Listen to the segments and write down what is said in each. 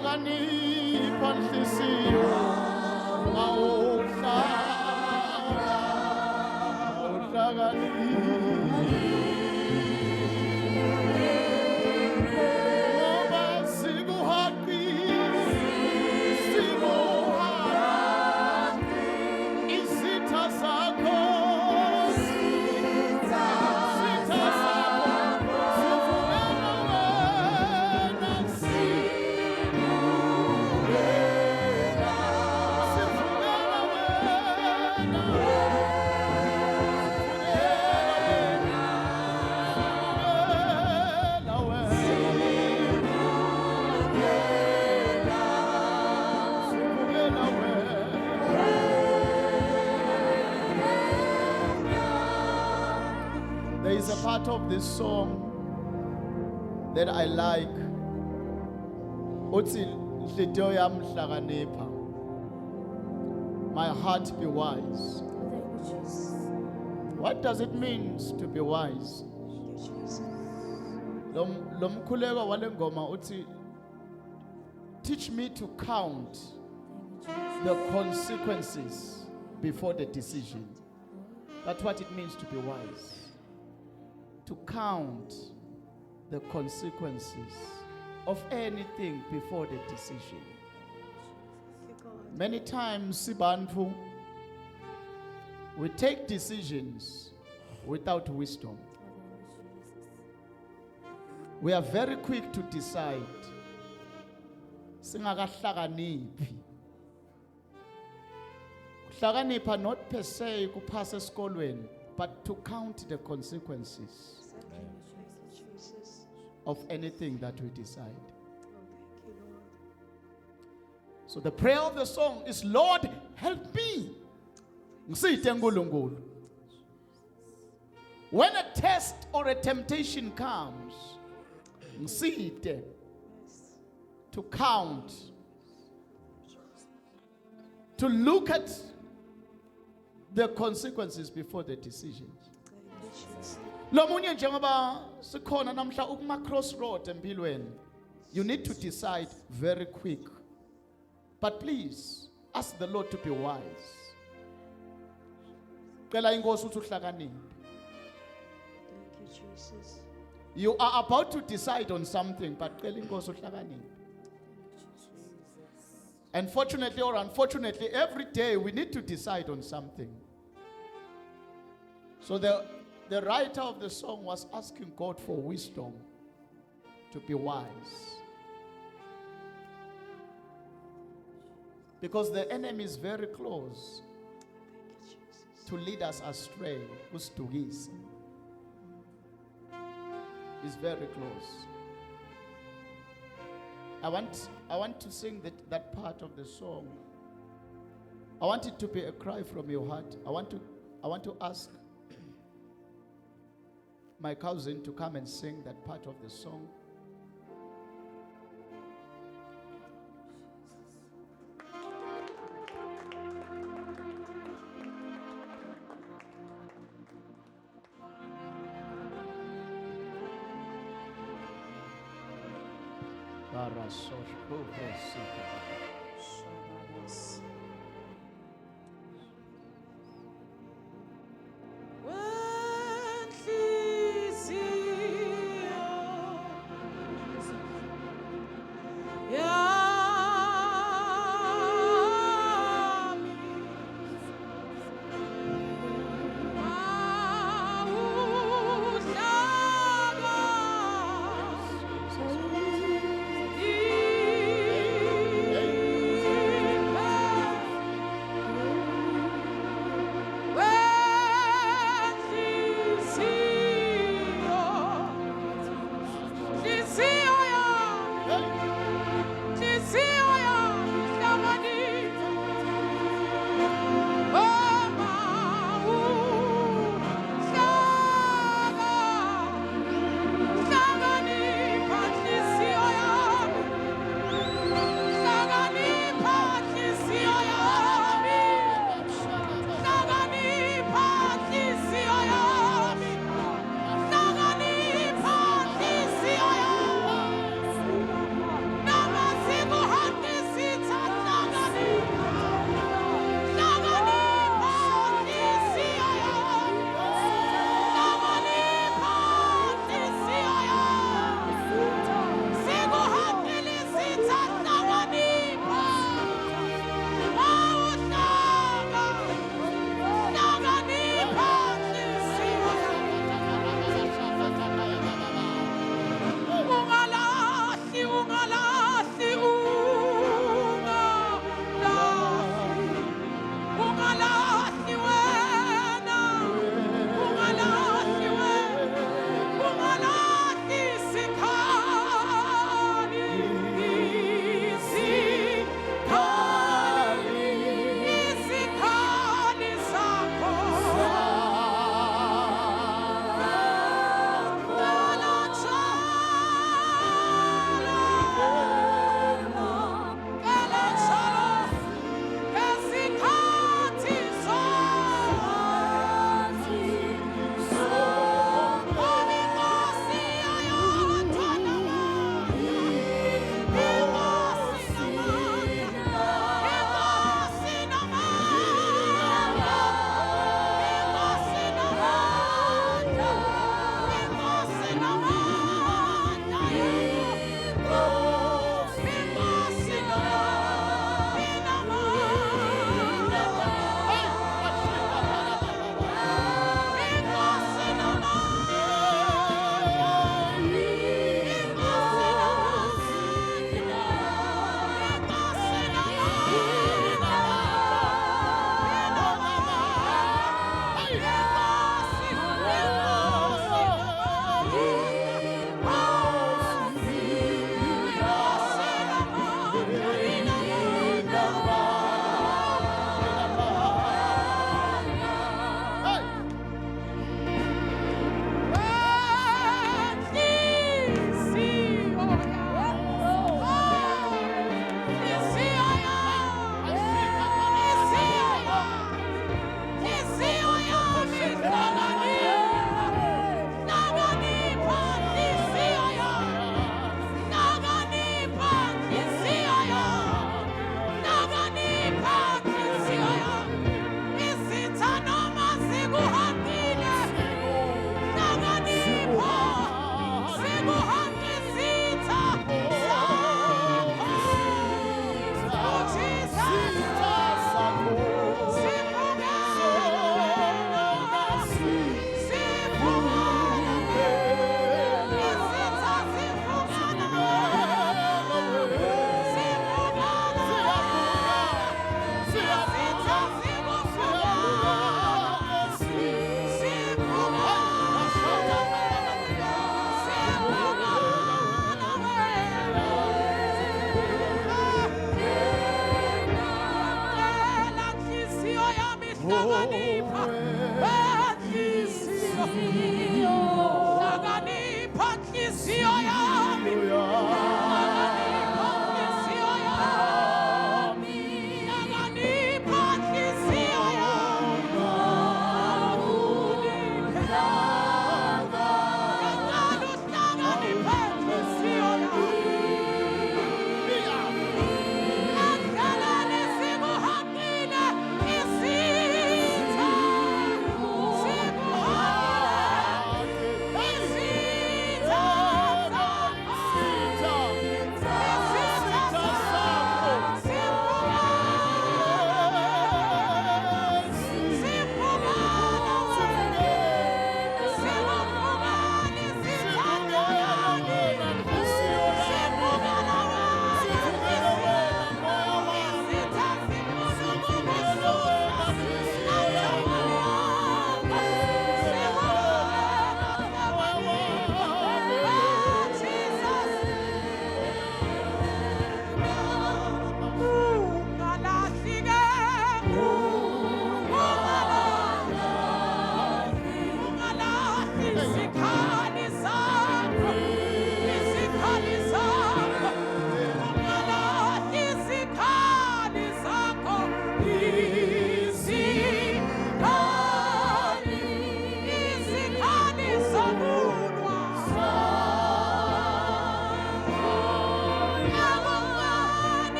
Uhlakanipha nhliziyo There is a part of this song that I like. Uthi inhliziyo yami hlakanipha. My heart be wise. What does it mean to be wise? Lo mkhuleko wale ngoma uthi teach me to count the consequences before the decision. That's what it means to be wise. To count the consequences of anything before the decision. Many times, Sibantu, we take decisions without wisdom. We are very quick to decide. Singakahlakaniphi. Hlakanipha not per se kuphasa esikolweni, but to count the consequences of anything that we decide. So the prayer of the song is, Lord, help me. When a test or a temptation comes, to count, to look at the consequences before the decisions. Lomunye njengoba sikhona namhla ukuma crossroad empilweni, you need to decide very quick. But please ask the Lord to be wise. Cela inkosi uthi uhlakaniphe. Thank you, Jesus. You are about to decide on something, but cela inkosi uhlakaniphe. And fortunately or unfortunately, every day we need to decide on something. So the writer of the song was asking God for wisdom to be wise. Because the enemy is very close to lead us astray. He's very close. I want to sing that part of the song. I want it to be a cry from your heart. I want to ask my cousin to come and sing that part of the song.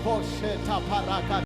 Kosheta paraka